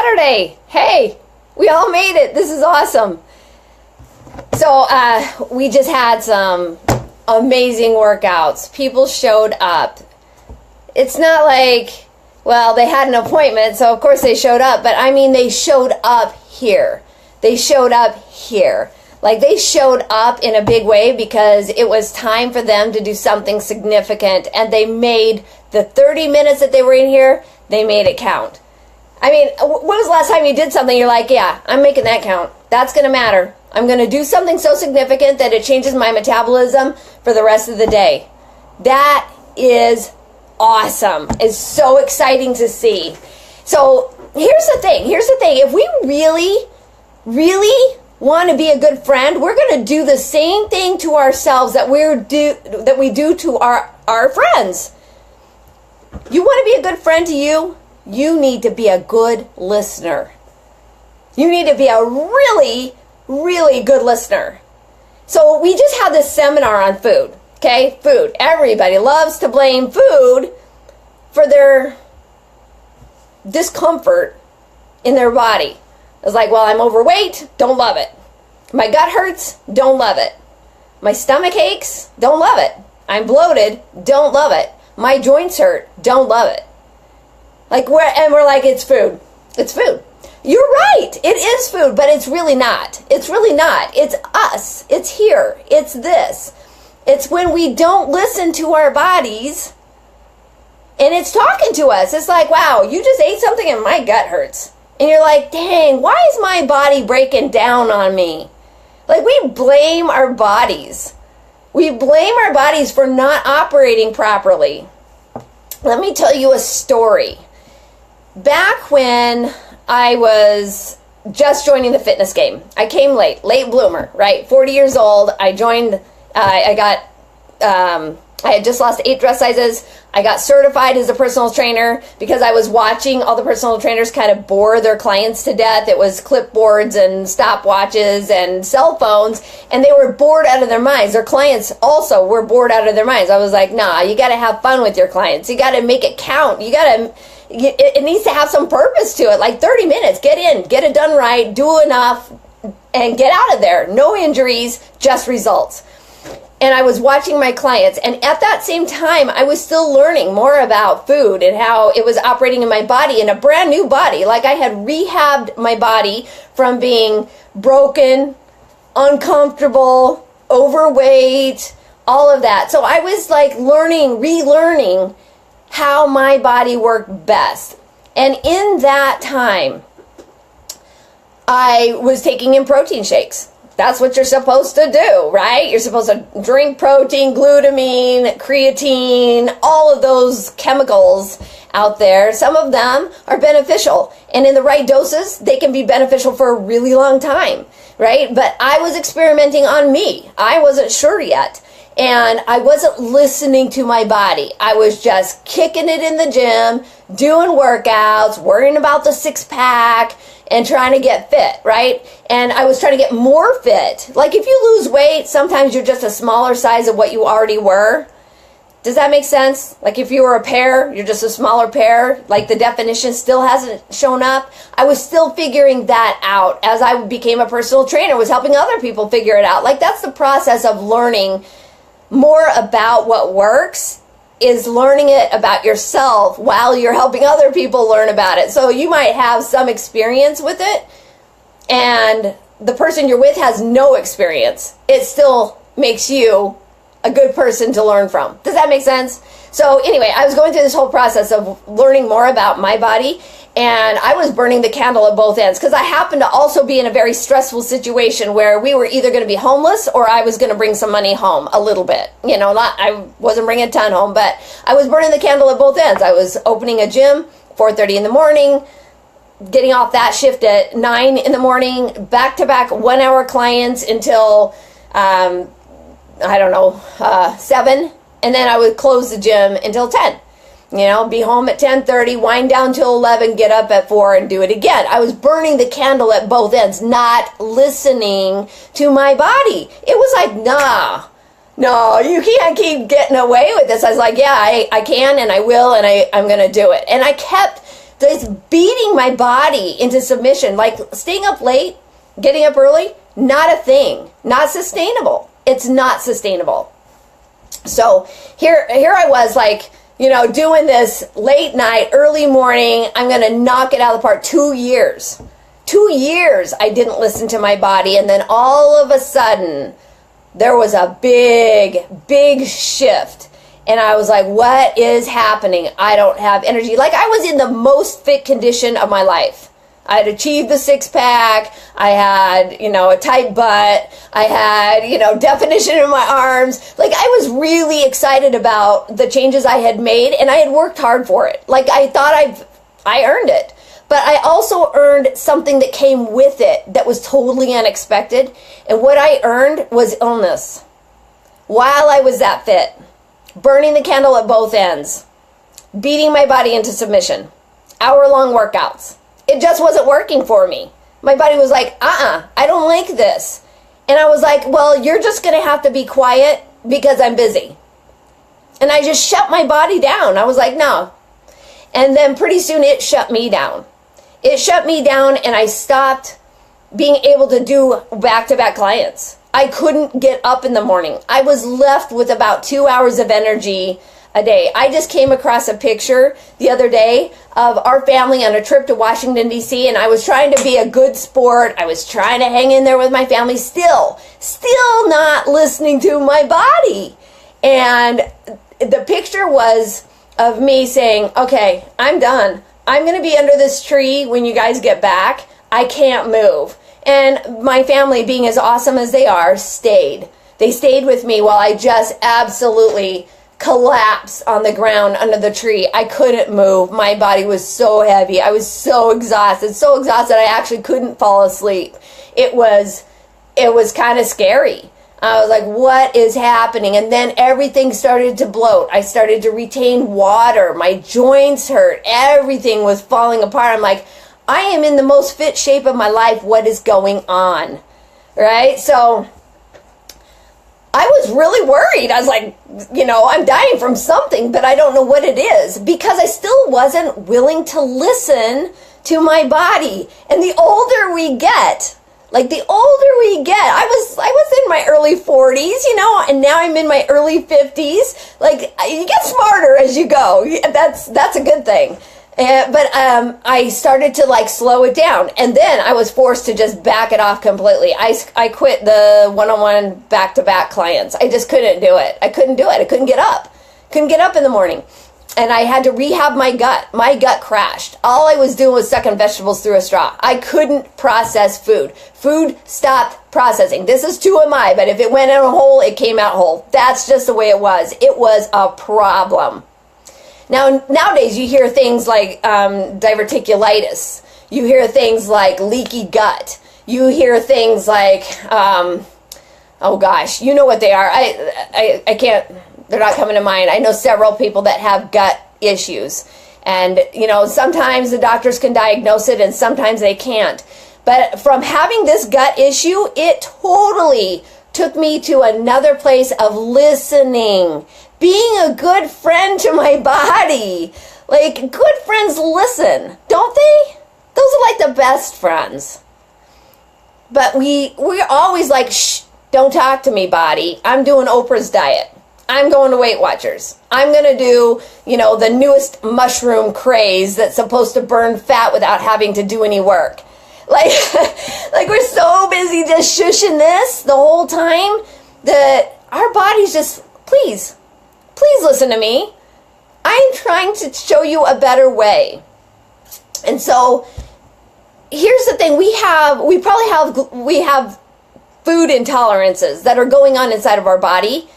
Saturday. Hey, we all made it. This is awesome. So we just had some amazing workouts. People showed up. It's not like, well, they had an appointment, so of course they showed up. But I mean, they showed up here. They showed up here. Like, they showed up in a big way because it was time for them to do something significant. And they made the 30 minutes that they were in here, they made it count. I mean, when was the last time you did something you're like, yeah, I'm making that count. That's going to matter. I'm going to do something so significant that it changes my metabolism for the rest of the day. That is awesome. It's so exciting to see. So here's the thing. If we really want to be a good friend, we're going to do the same thing to ourselves that we do to our friends. You want to be a good friend to you? You need to be a good listener. You need to be a really, really good listener. So we just had this seminar on food. Okay, food. Everybody loves to blame food for their discomfort in their body. It's like, well, I'm overweight, don't love it. My gut hurts, don't love it. My stomach aches, don't love it. I'm bloated, don't love it. My joints hurt, don't love it. We're like, it's food. It's food. You're right, it is food, but it's really not. It's really not. It's us. It's here. It's this. It's when we don't listen to our bodies and it's talking to us. It's like, wow, you just ate something and my gut hurts. And you're like, dang, why is my body breaking down on me? Like, we blame our bodies. We blame our bodies for not operating properly. Let me tell you a story. Back when I was just joining the fitness game, I came late bloomer, right? 40 years old. I joined, I had just lost 8 dress sizes. I got certified as a personal trainer because I was watching all the personal trainers kind of bore their clients to death. It was clipboards and stopwatches and cell phones, and they were bored out of their minds. Their clients also were bored out of their minds. I was like, nah, you got to have fun with your clients. You got to make it count. It needs to have some purpose to it, like 30 minutes. Get in, get it done right, do enough, and get out of there. No injuries, just results. And I was watching my clients, and at that same time, I was still learning more about food and how it was operating in my body, in a brand new body. Like, I had rehabbed my body from being broken, uncomfortable, overweight, all of that. So I was like relearning how my body worked best. And in that time, I was taking in protein shakes. That's what you're supposed to do, right? You're supposed to drink protein, glutamine, creatine, all of those chemicals out there. Some of them are beneficial, and in the right doses, they can be beneficial for a really long time, right? But I was experimenting on me. I wasn't sure yet, and I wasn't listening to my body. I was just kicking it in the gym, doing workouts, worrying about the 6-pack, and trying to get fit, right? And I was trying to get more fit. Like, if you lose weight, sometimes you're just a smaller size of what you already were. Does that make sense? Like, if you were a pear, you're just a smaller pear. Like, the definition still hasn't shown up. I was still figuring that out as I became a personal trainer, was helping other people figure it out. Like, that's the process of learning more about what works, is learning it about yourself while you're helping other people learn about it. So you might have some experience with it, and the person you're with has no experience. It still makes you a good person to learn from. Does that make sense? So anyway, I was going through this whole process of learning more about my body, and I was burning the candle at both ends because I happened to also be in a very stressful situation where we were either going to be homeless or I was going to bring some money home a little bit. You know, I wasn't bringing a ton home, but I was burning the candle at both ends. I was opening a gym 4:30 in the morning, getting off that shift at 9 in the morning, back-to-back 1-hour clients until, 7, and then I would close the gym until 10. You know, be home at 10:30, wind down till 11, get up at 4 and do it again. I was burning the candle at both ends, not listening to my body. It was like, no, you can't keep getting away with this. I was like, yeah, I can and I will, and I'm going to do it. And I kept Just beating my body into submission. Like staying up late, getting up early, not a thing. Not sustainable. It's not sustainable. So here I was like, you know, doing this late night, early morning. I'm going to knock it out of the park. 2 years. 2 years I didn't listen to my body. And then all of a sudden, there was a big shift. And I was like, what is happening? I don't have energy. Like I was in the most fit condition of my life. I had achieved the six-pack. I had, you know, a tight butt. I had, you know, definition in my arms. Like I was really excited about the changes I had made, and I had worked hard for it. Like I thought I earned it. But I also earned something that came with it that was totally unexpected. And what I earned was illness. While I was that fit, burning the candle at both ends, beating my body into submission, hour-long workouts. It just wasn't working for me. My body was like, I don't like this. And I was like, well, you're just going to have to be quiet because I'm busy. And I just shut my body down. I was like, no. And then pretty soon it shut me down. It shut me down, and I stopped being able to do back-to-back clients. I couldn't get up in the morning. I was left with about 2 hours of energy a day. I just came across a picture the other day of our family on a trip to Washington, D.C., and I was trying to be a good sport. I was trying to hang in there with my family, still not listening to my body. And the picture was of me saying, okay, I'm done. I'm going to be under this tree when you guys get back. I can't move. And my family, being as awesome as they are, stayed. They stayed with me while I just absolutely collapsed on the ground under the tree. I couldn't move. My body was so heavy. I was so exhausted I actually couldn't fall asleep. It was kind of scary. I was like, what is happening? And then everything started to bloat. I started to retain water. My joints hurt. Everything was falling apart. I'm like, I am in the most fit shape of my life. What is going on? Right? So I was really worried. I was like, you know, I'm dying from something, but I don't know what it is, because I still wasn't willing to listen to my body. And the older we get, I was in my early 40s, you know, and now I'm in my early 50s. Like, you get smarter as you go. That's a good thing. But I started to like slow it down, and then I was forced to just back it off completely. I quit the one-on-one back-to-back clients. I just couldn't do it. I couldn't do it. I couldn't get up. Couldn't get up in the morning. And I had to rehab my gut. My gut crashed. All I was doing was sucking vegetables through a straw. I couldn't process food. Food stopped processing. This is 2MI, but if it went in a hole, it came out whole. That's just the way it was. It was a problem. Now, nowadays, you hear things like diverticulitis. You hear things like leaky gut. You hear things like, oh gosh, you know what they are. I can't, they're not coming to mind. I know several people that have gut issues. And, you know, sometimes the doctors can diagnose it and sometimes they can't. But from having this gut issue, it totally took me to another place of listening, being a good friend to my body. Like, good friends listen, don't they? Those are like the best friends. But we're always like, shh, don't talk to me, body. I'm doing Oprah's diet. I'm going to Weight Watchers. I'm going to do, you know, the newest mushroom craze that's supposed to burn fat without having to do any work. Like, like we're so busy just shushing this the whole time that our bodies just, please listen to me. I'm trying to show you a better way. And so here's the thing. We have food intolerances that are going on inside of our body.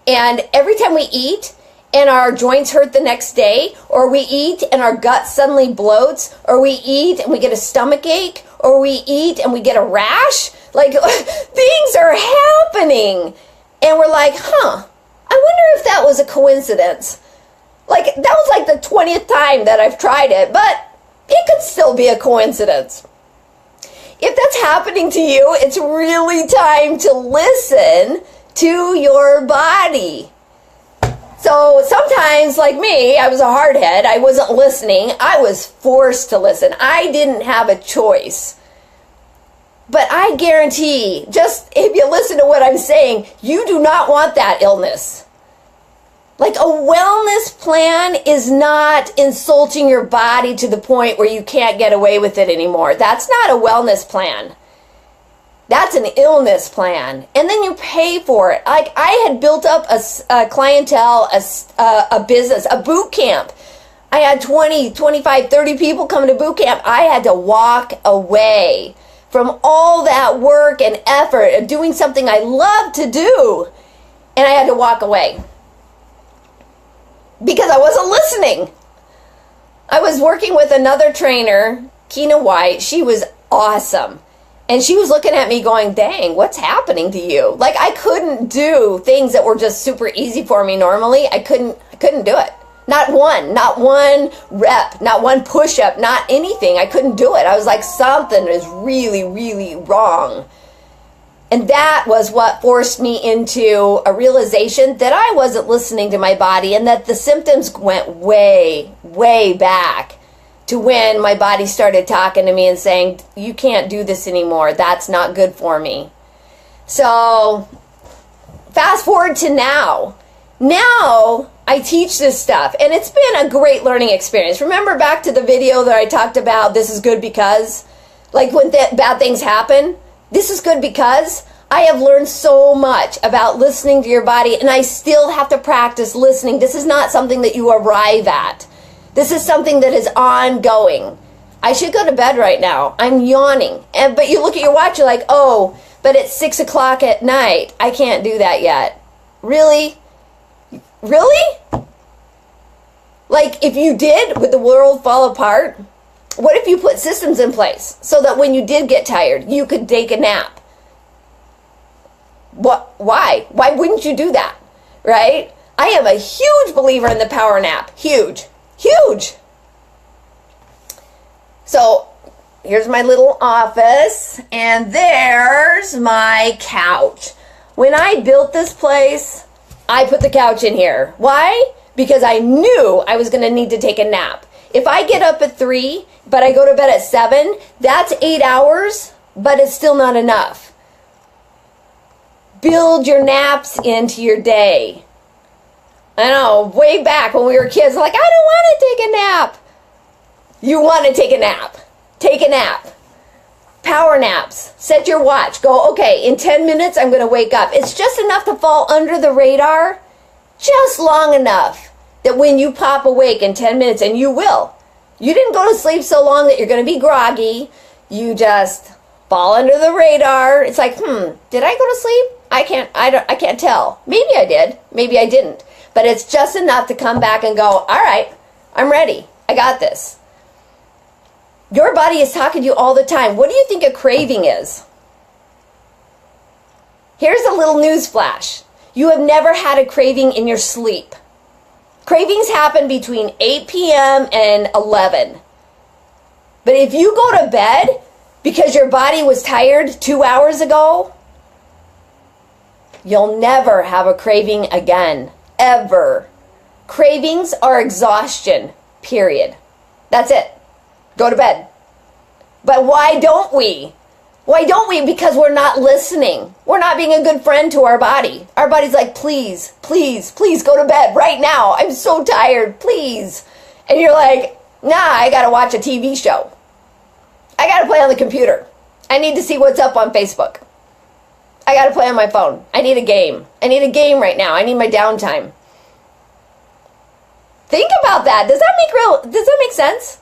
And every time we eat and our joints hurt the next day, or we eat and our gut suddenly bloats, or we eat and we get a stomach ache, or we eat and we get a rash, like things are happening. And we're like, I wonder if that was a coincidence. Like, that was like the 20th time that I've tried it, but it could still be a coincidence. If that's happening to you, it's really time to listen to your body. So sometimes, like me, I was a hardhead. I wasn't listening. I was forced to listen. I didn't have a choice. But I guarantee, just if you listen to what I'm saying, you do not want that illness. Like, a wellness plan is not insulting your body to the point where you can't get away with it anymore. That's not a wellness plan. That's an illness plan. And then you pay for it. Like, I had built up a clientele, a business, a boot camp. I had 20, 25, 30 people coming to boot camp. I had to walk away from all that work and effort of doing something I love to do. And I had to walk away because I wasn't listening. I was working with another trainer, Keena White. She was awesome. And she was looking at me going, dang, what's happening to you? Like, I couldn't do things that were just super easy for me normally. I couldn't do it. Not one rep, not one push-up, not anything. I couldn't do it. I was like, something is really, really wrong. And that was what forced me into a realization that I wasn't listening to my body and that the symptoms went way, way back to when my body started talking to me and saying, you can't do this anymore. That's not good for me. So fast forward to now. Now I teach this stuff, and it's been a great learning experience. Remember back to the video that I talked about, this is good because, like when bad things happen, this is good because I have learned so much about listening to your body, and I still have to practice listening. This is not something that you arrive at. This is something that is ongoing. I should go to bed right now. I'm yawning. But you look at your watch, you're like, oh, but it's 6 o'clock at night. I can't do that yet. Really? Really? Like, if you did, would the world fall apart? What if you put systems in place so that when you did get tired, you could take a nap? What? Why? Why wouldn't you do that? Right? I am a huge believer in the power nap. Huge. Huge. So here's my little office, and there's my couch. When I built this place, I put the couch in here. Why? Because I knew I was going to need to take a nap. If I get up at 3, but I go to bed at 7, that's 8 hours, but it's still not enough. Build your naps into your day. I know, way back when we were kids, like, I don't want to take a nap. You want to take a nap. Take a nap. Power naps. Set your watch. Go, okay, in 10 minutes, I'm going to wake up. It's just enough to fall under the radar, just long enough that when you pop awake in 10 minutes, and you will, you didn't go to sleep so long that you're going to be groggy. You just fall under the radar. It's like, did I go to sleep? I can't tell. Maybe I did. Maybe I didn't. But it's just enough to come back and go, all right, I'm ready. I got this. Your body is talking to you all the time. What do you think a craving is? Here's a little news flash. You have never had a craving in your sleep. Cravings happen between 8 p.m. and 11. But if you go to bed because your body was tired 2 hours ago, you'll never have a craving again. Ever. Cravings are exhaustion, period. That's it. Go to bed. But why don't we? Why don't we? Because we're not listening. We're not being a good friend to our body. Our body's like, please, please, please go to bed right now. I'm so tired, please. And you're like, nah, I gotta watch a TV show. I gotta play on the computer. I need to see what's up on Facebook. I gotta play on my phone. I need a game. I need a game right now. I need my downtime. Think about that. Does that make sense?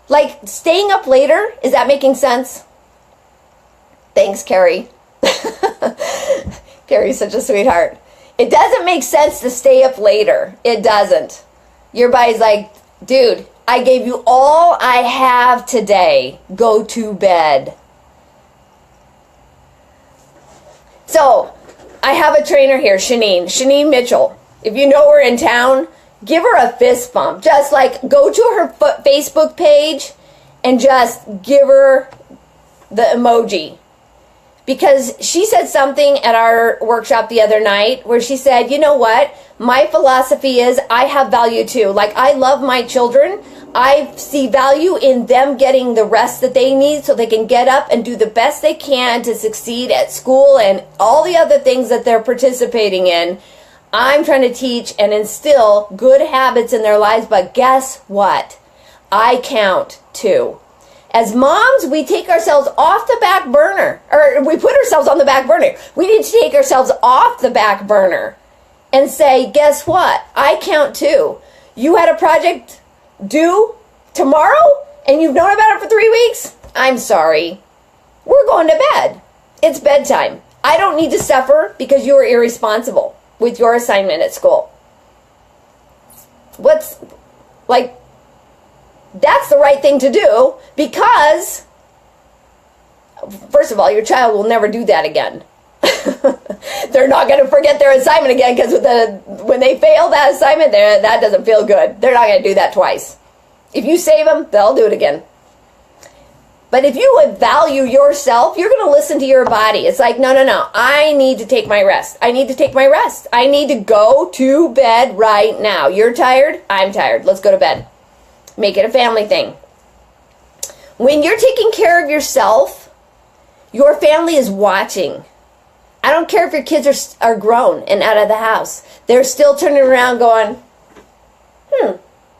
Like, staying up later, is that making sense? Thanks, Carrie. Carrie's such a sweetheart. It doesn't make sense to stay up later. It doesn't. Your body's like, dude, I gave you all I have today. Go to bed. So, I have a trainer here, Shanine Mitchell. If you know her in town, give her a fist bump. Just like go to her Facebook page and just give her the emoji. because she said something at our workshop the other night where she said, you know what? My philosophy is I have value too. Like, I love my children. I see value in them getting the rest that they need so they can get up and do the best they can to succeed at school and all the other things that they're participating in. I'm trying to teach and instill good habits in their lives, but guess what? I count too. As moms, we take ourselves off the back burner, or we put ourselves on the back burner. We need to take ourselves off the back burner and say, guess what? I count too. You had a project due tomorrow and you've known about it for 3 weeks? I'm sorry. We're going to bed. It's bedtime. I don't need to suffer because you were irresponsible with your assignment at school. That's the right thing to do, because, first of all, your child will never do that again. They're not going to forget their assignment again, because when they fail that assignment, that doesn't feel good. They're not going to do that twice. If you save them, they'll do it again. But if you would value yourself, you're going to listen to your body. It's like, no. I need to take my rest. I need to take my rest. I need to go to bed right now. You're tired? I'm tired. Let's go to bed. Make it a family thing. When you're taking care of yourself, your family is watching. I don't care if your kids are grown and out of the house. They're still turning around going,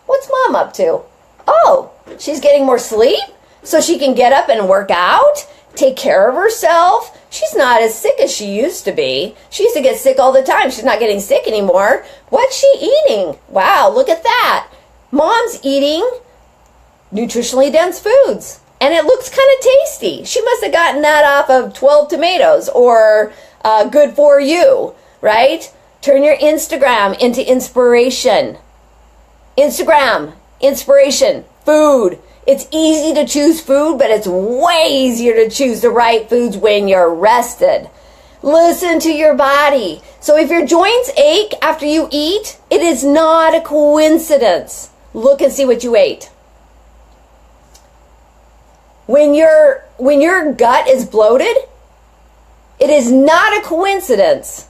what's mom up to? Oh, she's getting more sleep so she can get up and work out, take care of herself. She's not as sick as she used to be. She used to get sick all the time. She's not getting sick anymore. What's she eating? Wow, look at that. Mom's eating nutritionally dense foods, and it looks kind of tasty. She must have gotten that off of 12 tomatoes or Good For You, right? Turn your Instagram into inspiration. Instagram, inspiration, food. It's easy to choose food, but it's way easier to choose the right foods when you're rested. Listen to your body. So if your joints ache after you eat, it is not a coincidence. Look and see what you ate. When your gut is bloated, it is not a coincidence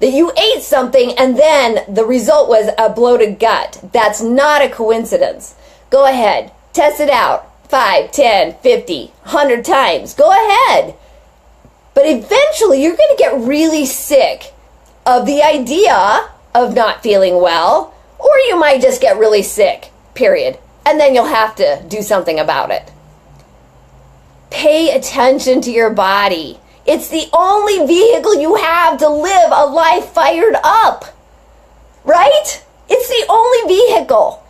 that you ate something and then the result was a bloated gut. That's not a coincidence. Go ahead. Test it out. 5, 10, 50, 100 times. Go ahead. But eventually you're going to get really sick of the idea of not feeling well. Or you might just get really sick, period. And then you'll have to do something about it. Pay attention to your body. It's the only vehicle you have to live a life fired up. Right? It's the only vehicle.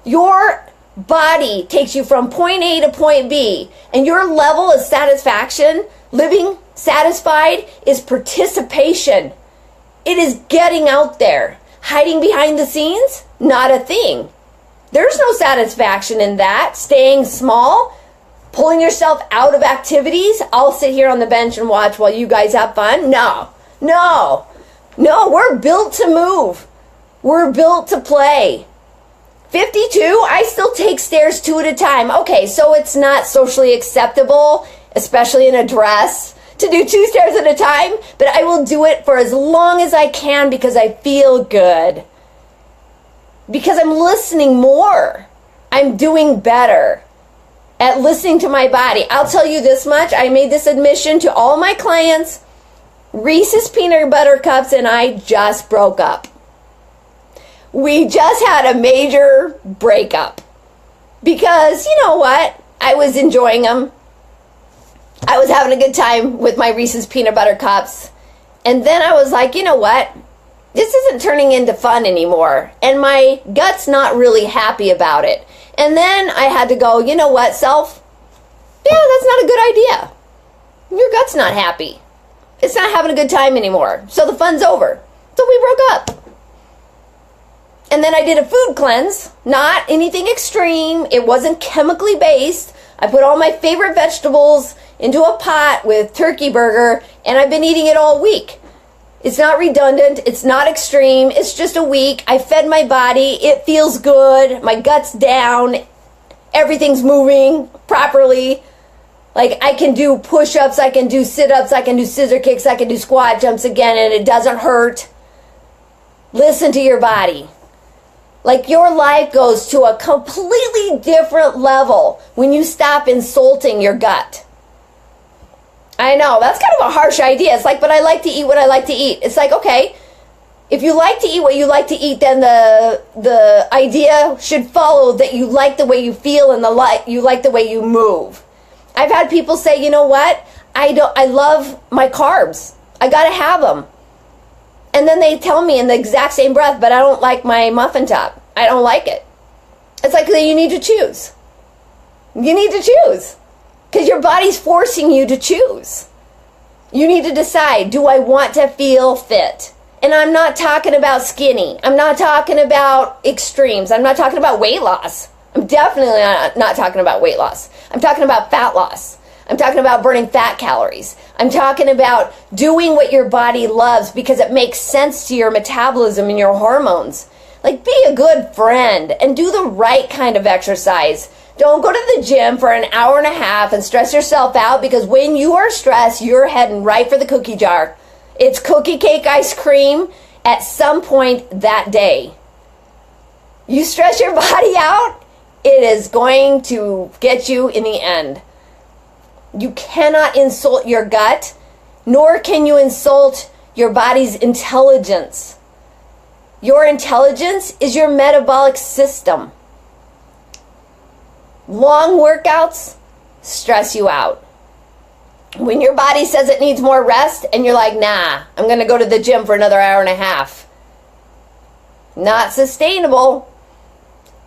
Your body takes you from point A to point B. And your level of satisfaction, living satisfied, is participation. It is getting out there. Hiding behind the scenes? Not a thing. There's no satisfaction in that. Staying small, pulling yourself out of activities. I'll sit here on the bench and watch while you guys have fun. No, we're built to move. We're built to play. 52, I still take stairs 2 at a time. Okay, so it's not socially acceptable, especially in a dress, to do 2 stairs at a time, but I will do it for as long as I can because I feel good. Because I'm listening more. I'm doing better at listening to my body. I'll tell you this much. I made this admission to all my clients. Reese's Peanut Butter Cups and I just broke up. We just had a major breakup. Because, you know what? I was enjoying them. I was having a good time with my Reese's Peanut Butter Cups. And then I was like, you know what? This isn't turning into fun anymore. And my gut's not really happy about it. And then I had to go, you know what, self? Yeah, that's not a good idea. Your gut's not happy. It's not having a good time anymore. So the fun's over. So we broke up. And then I did a food cleanse. Not anything extreme. It wasn't chemically based. I put all my favorite vegetables into a pot with turkey burger, and I've been eating it all week. It's not redundant. It's not extreme. It's just a week. I fed my body. It feels good. My gut's down. Everything's moving properly. Like, I can do push-ups, I can do sit-ups, I can do scissor kicks, I can do squat jumps again, and it doesn't hurt. Listen to your body. Like, your life goes to a completely different level when you stop insulting your gut. I know, that's kind of a harsh idea. It's like, but I like to eat what I like to eat. It's like, okay, if you like to eat what you like to eat, then the idea should follow that you like the way you feel and you like the way you move. I've had people say, you know what? I love my carbs. I got to have them. And then they tell me in the exact same breath, but I don't like my muffin top. I don't like it. It's like you need to choose. You need to choose. Because your body's forcing you to choose. You need to decide, do I want to feel fit? And I'm not talking about skinny. I'm not talking about extremes. I'm not talking about weight loss. I'm definitely not talking about weight loss. I'm talking about fat loss. I'm talking about burning fat calories. I'm talking about doing what your body loves because it makes sense to your metabolism and your hormones. Like, be a good friend and do the right kind of exercise. Don't go to the gym for an hour and a half and stress yourself out, because when you are stressed, you're heading right for the cookie jar. It's cookie cake ice cream at some point that day. You stress your body out, it is going to get you in the end. You cannot insult your gut, nor can you insult your body's intelligence. Your intelligence is your metabolic system. Long workouts stress you out. When your body says it needs more rest and you're like, nah, I'm going to go to the gym for another hour and a half. Not sustainable.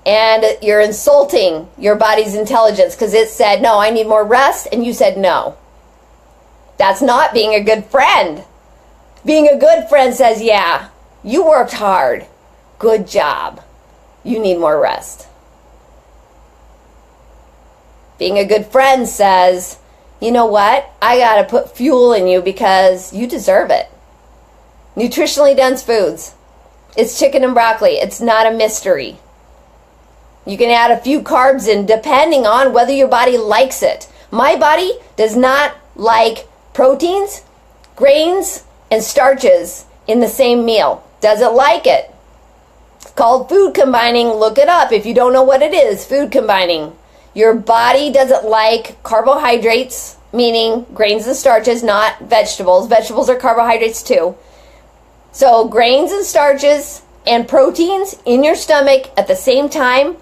And you're insulting your body's intelligence because it said, no, I need more rest, and you said no. That's not being a good friend. Being a good friend says, yeah, you worked hard. Good job. You need more rest. Being a good friend says, you know what? I got to put fuel in you because you deserve it. Nutritionally dense foods. It's chicken and broccoli. It's not a mystery. You can add a few carbs in depending on whether your body likes it. My body does not like proteins, grains, and starches in the same meal. Doesn't like it. It's called food combining. Look it up if you don't know what it is. Food combining. Your body doesn't like carbohydrates, meaning grains and starches, not vegetables. Vegetables are carbohydrates too. So grains and starches and proteins in your stomach at the same time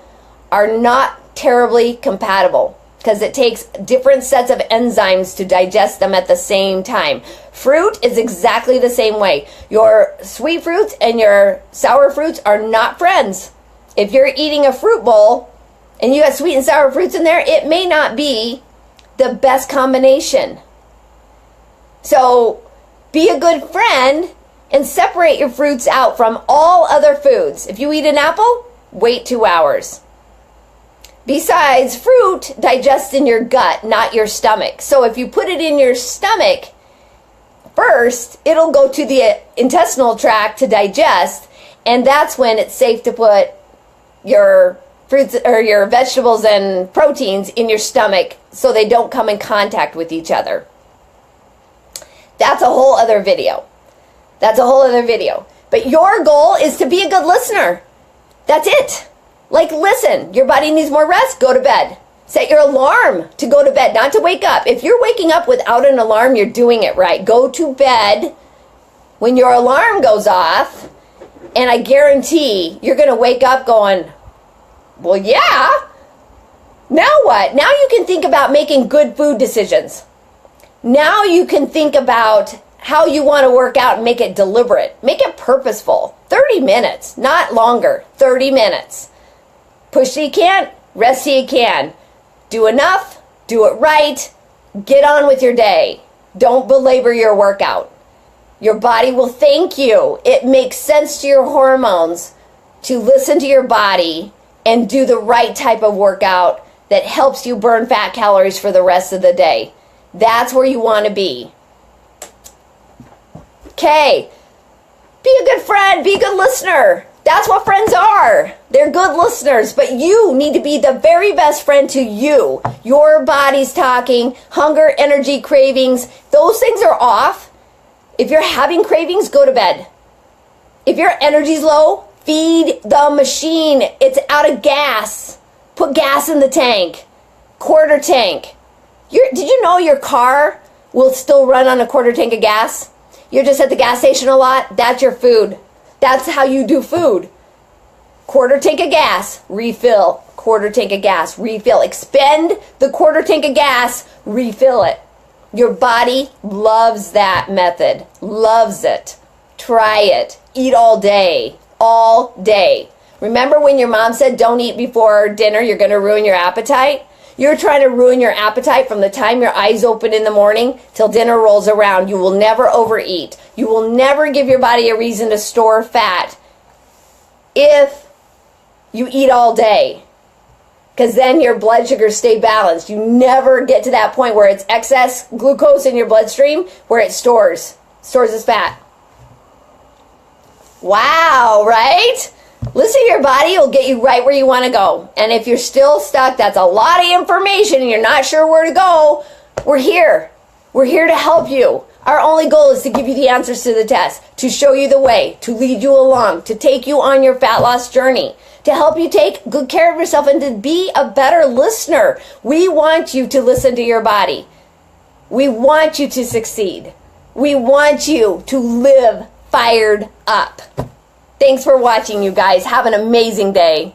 are not terribly compatible because it takes different sets of enzymes to digest them at the same time. Fruit is exactly the same way. Your sweet fruits and your sour fruits are not friends. If you're eating a fruit bowl and you got sweet and sour fruits in there, it may not be the best combination. So be a good friend and separate your fruits out from all other foods. If you eat an apple, wait 2 hours. Besides, fruit digests in your gut, not your stomach. So if you put it in your stomach first, it'll go to the intestinal tract to digest, and that's when it's safe to put your fruits or your vegetables and proteins in your stomach so they don't come in contact with each other. That's a whole other video. That's a whole other video. But your goal is to be a good listener. That's it. Like, listen, your body needs more rest, go to bed. Set your alarm to go to bed, not to wake up. If you're waking up without an alarm, you're doing it right. Go to bed when your alarm goes off, and I guarantee you're going to wake up going, well, yeah. Now what? Now you can think about making good food decisions. Now you can think about how you want to work out and make it deliberate. Make it purposeful. 30 minutes, not longer. 30 minutes. Push so you can, rest so you can. Do enough, do it right, get on with your day. Don't belabor your workout. Your body will thank you. It makes sense to your hormones to listen to your body and do the right type of workout that helps you burn fat calories for the rest of the day. That's where you want to be. Okay, be a good friend, be a good listener. That's what friends are. They're good listeners, but you need to be the very best friend to you. Your body's talking, hunger, energy, cravings, those things are off. If you're having cravings, go to bed. If your energy's low, feed the machine. It's out of gas. Put gas in the tank. Quarter tank. Did you know your car will still run on a quarter tank of gas? You're just at the gas station a lot. That's your food. That's how you do food. Quarter tank of gas, refill. Quarter tank of gas, refill. Expend the quarter tank of gas, refill it. Your body loves that method. Loves it. Try it. Eat all day. All day. Remember when your mom said don't eat before dinner, you're going to ruin your appetite? You're trying to ruin your appetite from the time your eyes open in the morning till dinner rolls around. You will never overeat. You will never give your body a reason to store fat if you eat all day. Because then your blood sugars stay balanced. You never get to that point where it's excess glucose in your bloodstream where it stores as fat. Wow, right? Listen to your body. It'll get you right where you want to go. And if you're still stuck, that's a lot of information and you're not sure where to go, we're here. We're here to help you. Our only goal is to give you the answers to the test, to show you the way, to lead you along, to take you on your fat loss journey, to help you take good care of yourself and to be a better listener. We want you to listen to your body. We want you to succeed. We want you to live fired up. Thanks for watching, you guys. Have an amazing day.